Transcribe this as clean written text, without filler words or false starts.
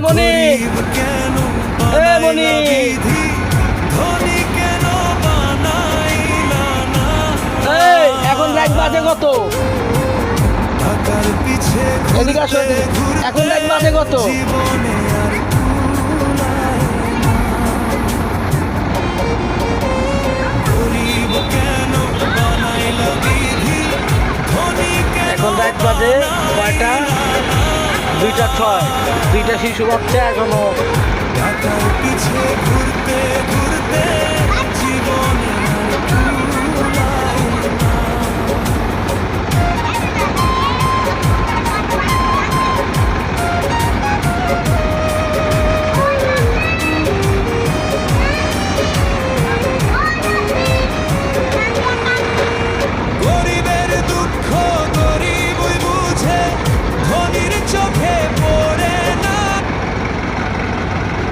মনি এ মনি এই এখন রাত বাজে কত? এদিকে আসো, এখন রাত বাজে কত? এখন রাত বাজে কয়টা? 2:06। 2টা শিশু বাচ্চা এখনো ঘুরতে ঘুরতে জীবনে